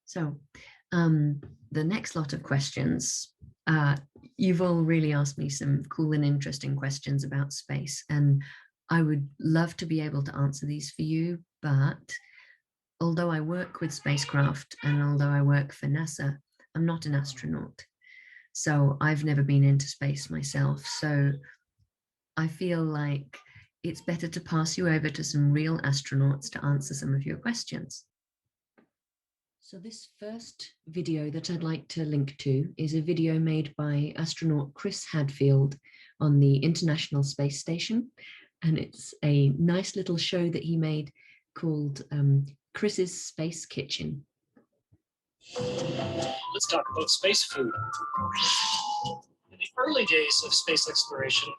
So, the next lot of questions, you've all really asked me some cool and interesting questions about space, and I would love to be able to answer these for you. But although I work with spacecraft and although I work for NASA, I'm not an astronaut. So I've never been into space myself. So I feel like it's better to pass you over to some real astronauts to answer some of your questions. So this first video that I'd like to link to is a video made by astronaut Chris Hadfield on the International Space Station. And it's a nice little show that he made called Chris's Space Kitchen. Let's talk about space food. In the early days of space exploration,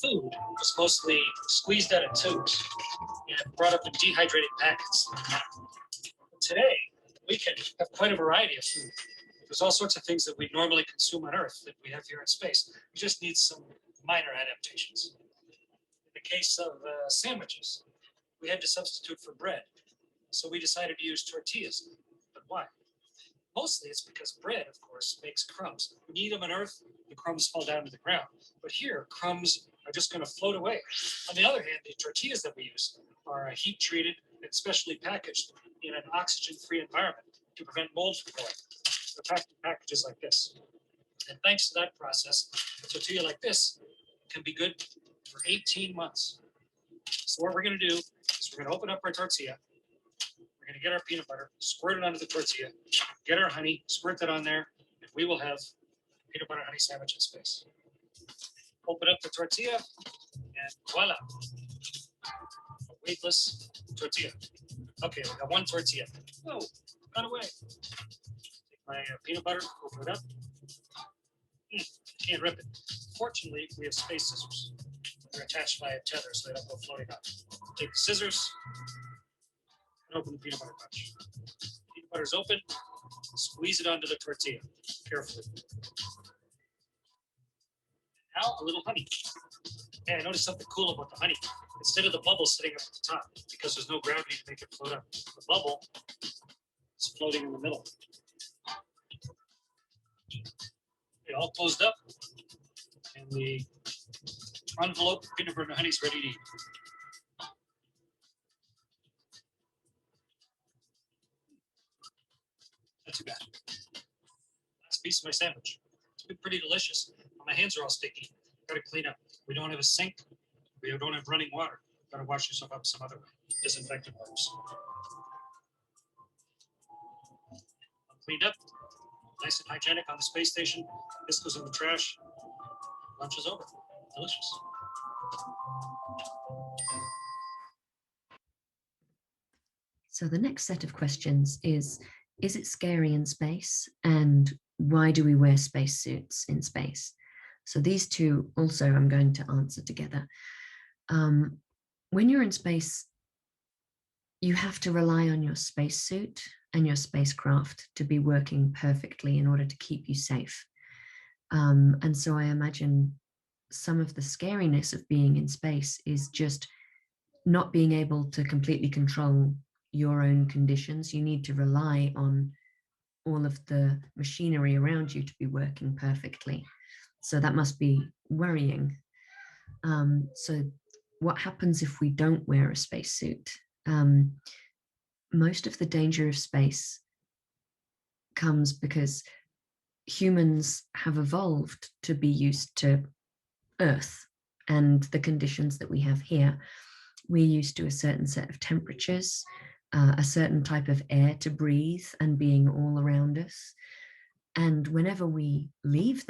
food was mostly squeezed out of tubes and brought up in dehydrated packets. Today, we can have quite a variety of food. There's all sorts of things that we normally consume on Earth that we have here in space. We just need some minor adaptations. In the case of sandwiches, we had to substitute for bread. So we decided to use tortillas. But why? Mostly it's because bread, of course, makes crumbs. When you eat them on Earth, the crumbs fall down to the ground. But here, crumbs are just going to float away. On the other hand, the tortillas that we use are heat treated and specially packaged in an oxygen-free environment to prevent mold from growing. They're packed in packages like this. And thanks to that process, a tortilla like this can be good for 18 months. So what we're going to do is we're going to open up our tortilla. We're going to get our peanut butter, squirt it onto the tortilla, get our honey, squirt that on there, and we will have peanut butter honey sandwich in space. Open up the tortilla, and voila, a weightless tortilla. Okay, we got one tortilla. Oh, got away. Take my peanut butter, open it up. Can't rip it. Fortunately, we have space scissors. They're attached by a tether so they don't go floating up. Take the scissors and open the peanut butter pouch. Peanut butter's open. Squeeze it onto the tortilla carefully. Now a little honey. Hey, I noticed something cool about the honey. Instead of the bubble sitting up at the top, because there's no gravity to make it float up, the bubble is floating in the middle. Okay, all closed up, and the envelope peanut butter and honey is ready to eat. Not too bad. Last piece of my sandwich. It's been pretty delicious. My hands are all sticky. Gotta clean up. We don't have a sink. We don't have running water. Gotta wash yourself up some other way. Disinfectant wipes. Cleaned up. Nice and hygienic on the space station. This goes in the trash. Lunch is over. Delicious. So the next set of questions is it scary in space? And why do we wear spacesuits in space? So these two also I'm going to answer together. When you're in space, you have to rely on your spacesuit and your spacecraft to be working perfectly in order to keep you safe. And so I imagine some of the scariness of being in space is just not being able to completely control your own conditions. You need to rely on all of the machinery around you to be working perfectly. So that must be worrying. So what happens if we don't wear a spacesuit? Most of the danger of space comes because humans have evolved to be used to Earth and the conditions that we have here. We're used to a certain set of temperatures, a certain type of air to breathe and being all around us. And whenever we leave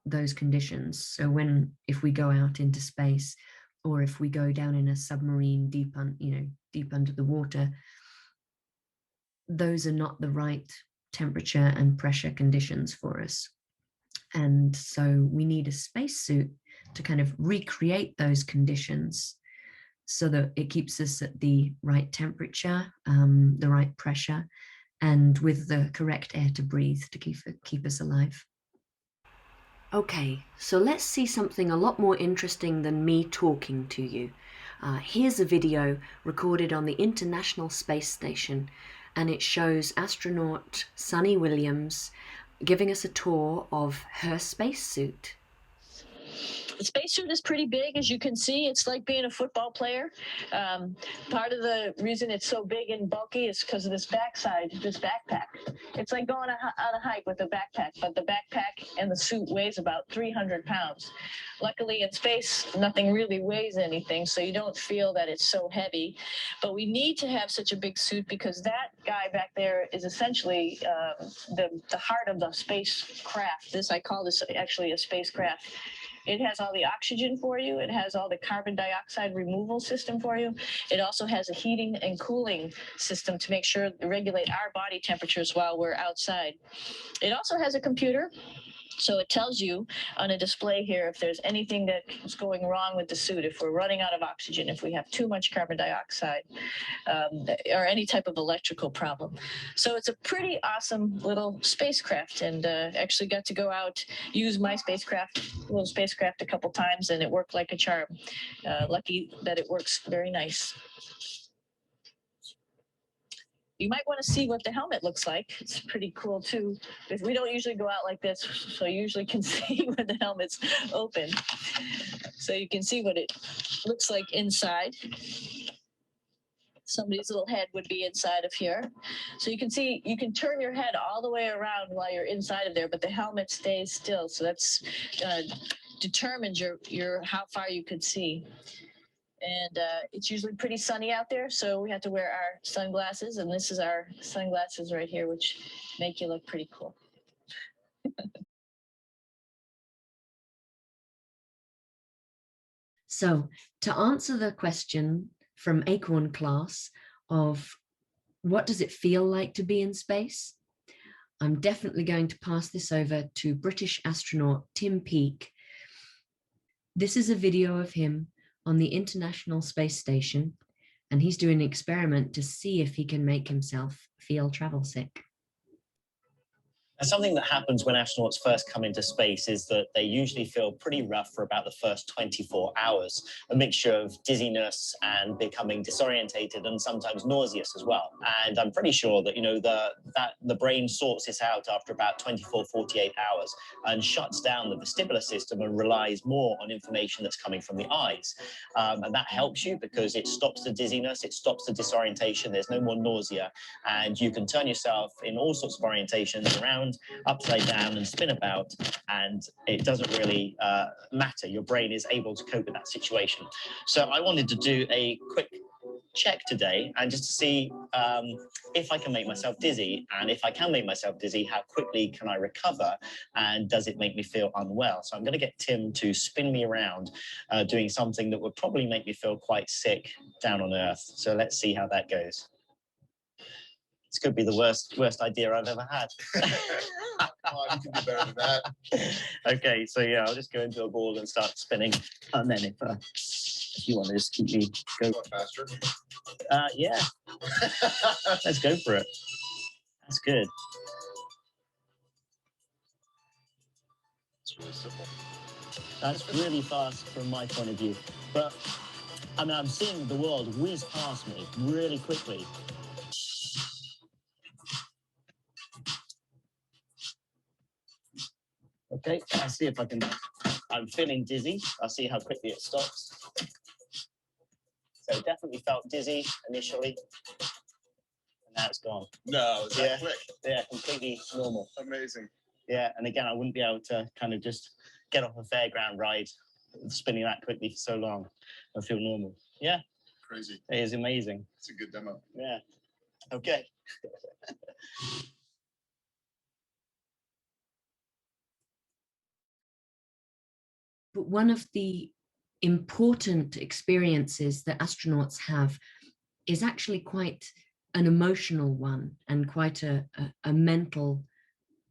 those conditions, so if we go out into space, or if we go down in a submarine deep under the water, those are not the right temperature and pressure conditions for us. And so we need a spacesuit to kind of recreate those conditions so that it keeps us at the right temperature, the right pressure, and with the correct air to breathe to keep us alive. Okay, so let's see something a lot more interesting than me talking to you. Here's a video recorded on the International Space Station and it shows astronaut Sunny Williams giving us a tour of her spacesuit. The spacesuit is pretty big, as you can see. It's like being a football player. Part of the reason it's so big and bulky is because of this backside, this backpack. It's like going on a hike with a backpack, but the backpack and the suit weighs about 300 pounds. Luckily, in space, nothing really weighs anything, so you don't feel that it's so heavy. But we need to have such a big suit because that guy back there is essentially the heart of the spacecraft. I call this actually a spacecraft. It has all the oxygen for you. It has all the carbon dioxide removal system for you. It also has a heating and cooling system to make sure to regulate our body temperatures while we're outside. It also has a computer. So it tells you on a display here if there's anything that is going wrong with the suit, if we're running out of oxygen, if we have too much carbon dioxide, or any type of electrical problem. So it's a pretty awesome little spacecraft, and actually got to go out, use my little spacecraft a couple times, and it worked like a charm. Lucky that it works very nice. You might want to see what the helmet looks like. It's pretty cool too. Because we don't usually go out like this, so you usually can see when the helmet's open. So you can see what it looks like inside. Somebody's little head would be inside of here. So you can see, you can turn your head all the way around while you're inside of there, but the helmet stays still. So that's determines your how far you could see. And it's usually pretty sunny out there, so we have to wear our sunglasses, and this is our sunglasses right here, which make you look pretty cool. So to answer the question from Acorn class of what does it feel like to be in space, I'm definitely going to pass this over to British astronaut Tim Peake. This is a video of him on the International Space Station, and he's doing an experiment to see if he can make himself feel travel sick. And something that happens when astronauts first come into space is that they usually feel pretty rough for about the first 24 hours, a mixture of dizziness and becoming disorientated and sometimes nauseous as well. And I'm pretty sure that, the brain sorts this out after about 24, 48 hours and shuts down the vestibular system and relies more on information that's coming from the eyes. And that helps you because it stops the dizziness, it stops the disorientation, there's no more nausea, and you can turn yourself in all sorts of orientations around, upside down, and spin about, and it doesn't really matter. Your brain is able to cope with that situation. So I wanted to do a quick check today and just to see if I can make myself dizzy, and if I can make myself dizzy, how quickly can I recover, and does it make me feel unwell? So I'm going to get Tim to spin me around doing something that would probably make me feel quite sick down on Earth. So let's see how that goes. This could be the worst idea I've ever had. Oh, you can do better than that. Okay, so yeah, I'll just go into a ball and start spinning, and then if you want to just keep me go faster. Yeah. Let's go for it. That's good. It's really simple. That's really fast from my point of view, but I mean, I'm seeing the world whiz past me really quickly. Okay, I'll see if I can. I'm feeling dizzy. I'll see how quickly it stops. So definitely felt dizzy initially, and now it's gone. No, is that quick? Yeah, completely normal. Amazing. Yeah, and again, I wouldn't be able to kind of just get off a fairground ride spinning that quickly for so long and feel normal. Yeah. Crazy. It is amazing. It's a good demo. Yeah. Okay. But one of the important experiences that astronauts have is actually quite an emotional one and quite a mental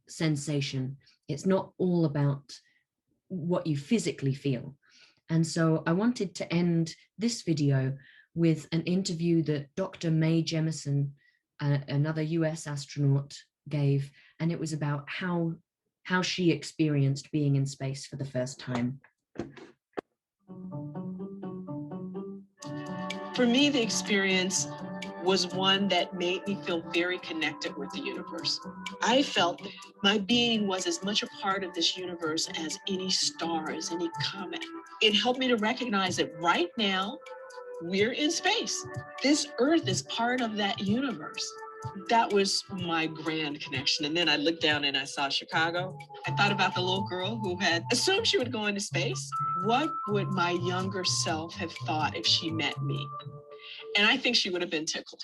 sensation. It's not all about what you physically feel. And so I wanted to end this video with an interview that Dr. Mae Jemison, another US astronaut, gave, and it was about how she experienced being in space for the first time. For me, the experience was one that made me feel very connected with the universe. I felt my being was as much a part of this universe as any star, as any comet. It helped me to recognize that right now, we're in space. This Earth is part of that universe. That was my grand connection. And then I looked down and I saw Chicago. I thought about the little girl who had assumed she would go into space. What would my younger self have thought if she met me? And I think she would have been tickled.